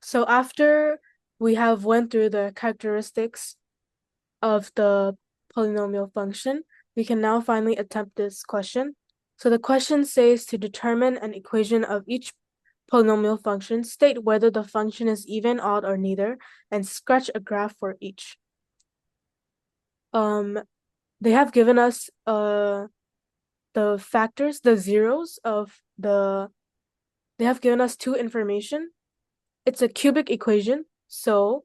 So after we have went through the characteristics of the polynomial function, we can now finally attempt this question. So the question says to determine an equation of each polynomial function, state whether the function is even, odd, or neither, and sketch a graph for each. They have given us the factors, the zeros of they have given us two information. It's a cubic equation, so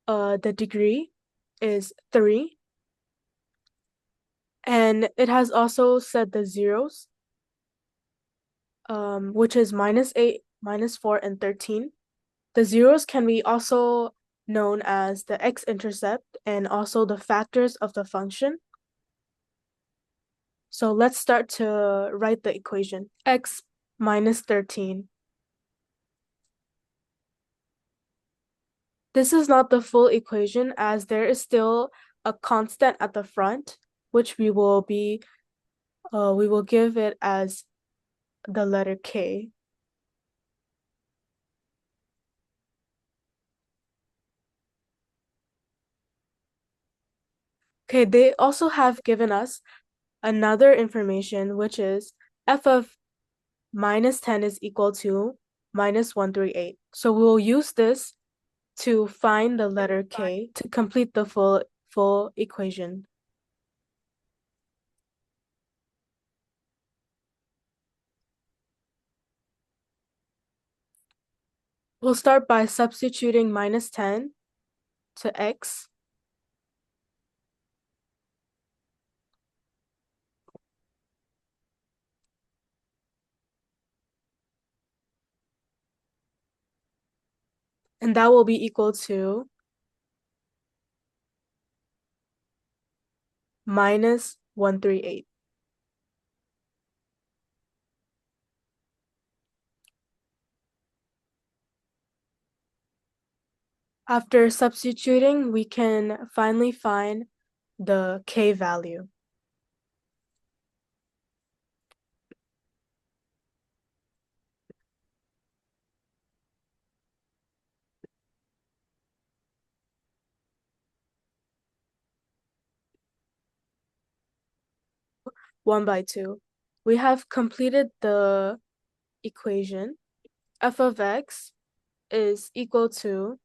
the degree is 3. And it has also said the zeros, which is -8, -4, and 13. The zeros can be also known as the x-intercept and also the factors of the function. So let's start to write the equation. X minus 13. This is not the full equation as there is still a constant at the front, which we will give it as the letter K. Okay, they also have given us another information, which is f of -10 is equal to -138. So we'll use this to find the letter K to complete the full equation. We'll start by substituting -10 to x. And that will be equal to -138. After substituting, we can finally find the K value. One by two. We have completed the equation. F of x is equal to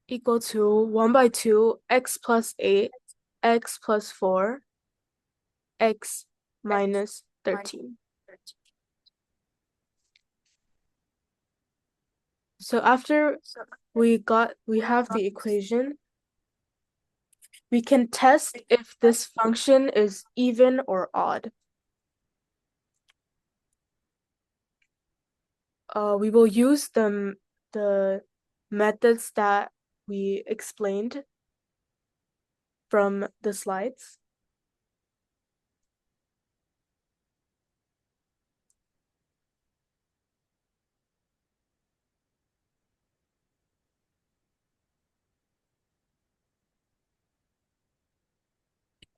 equal to 1 by 2, x plus 8, x plus 4, x minus 13. So after we have the equation, we can test if this function is even or odd. We will use the methods that we explained from the slides.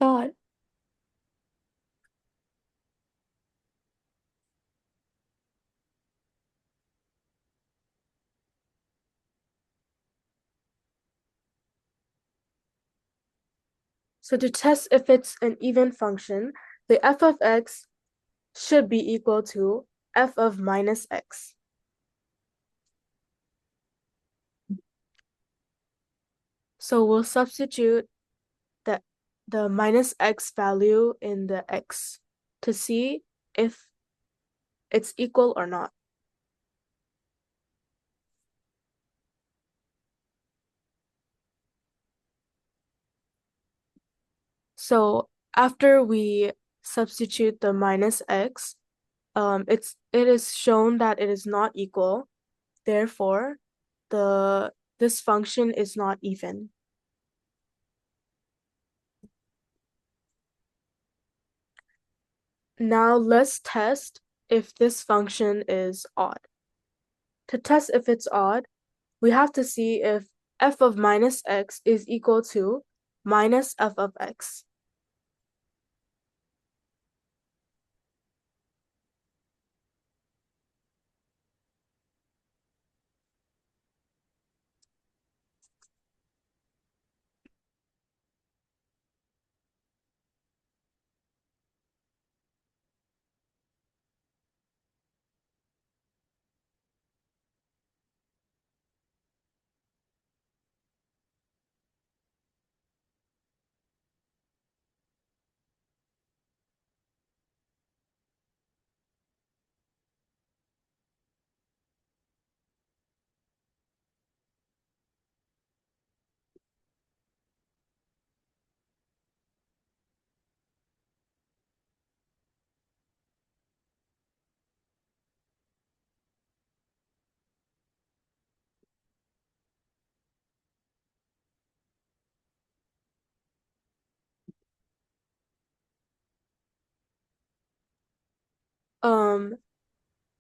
Odd. So to test if it's an even function, the f of x should be equal to f of minus x. So we'll substitute the minus x value in the x to see if it's equal or not. So after we substitute the minus x, it is shown that it is not equal. Therefore, this function is not even. Now let's test if this function is odd. To test if it's odd, we have to see if f of minus x is equal to minus f of x.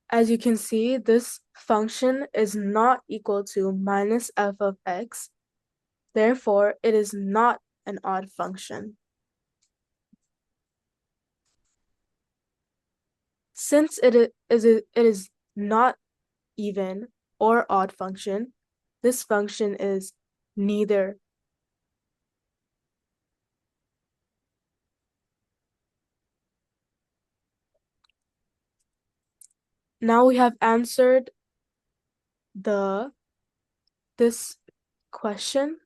As you can see, this function is not equal to minus f of x. Therefore, it is not an odd function. Since it is not even or odd function, this function is neither. Now we have answered this question.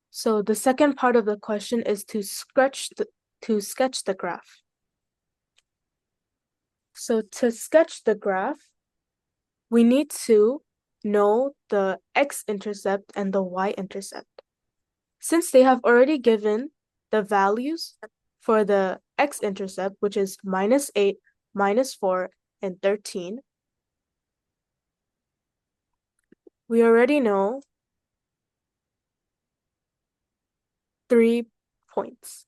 So the second part of the question is to sketch the graph. So to sketch the graph, we need to know the x-intercept and the y-intercept. Since they have already given the values for the x-intercept, which is -8, -4, and 13, we already know 3 points.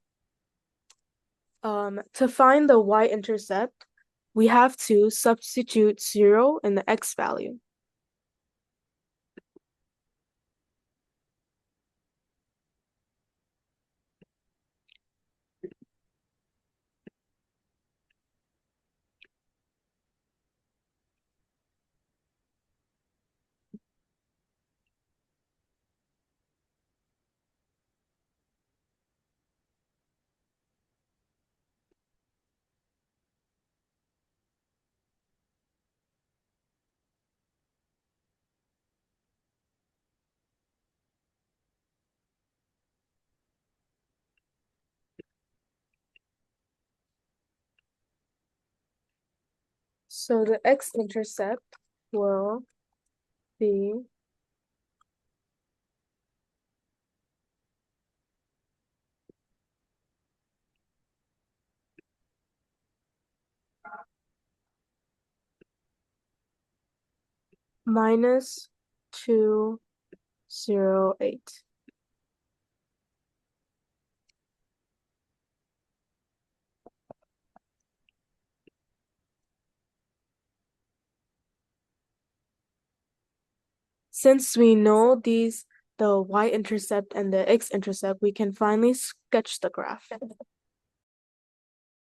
To find the y-intercept, we have to substitute 0 in the x value. So the x-intercept will be -208. Since we know the y-intercept and the x-intercept, we can finally sketch the graph.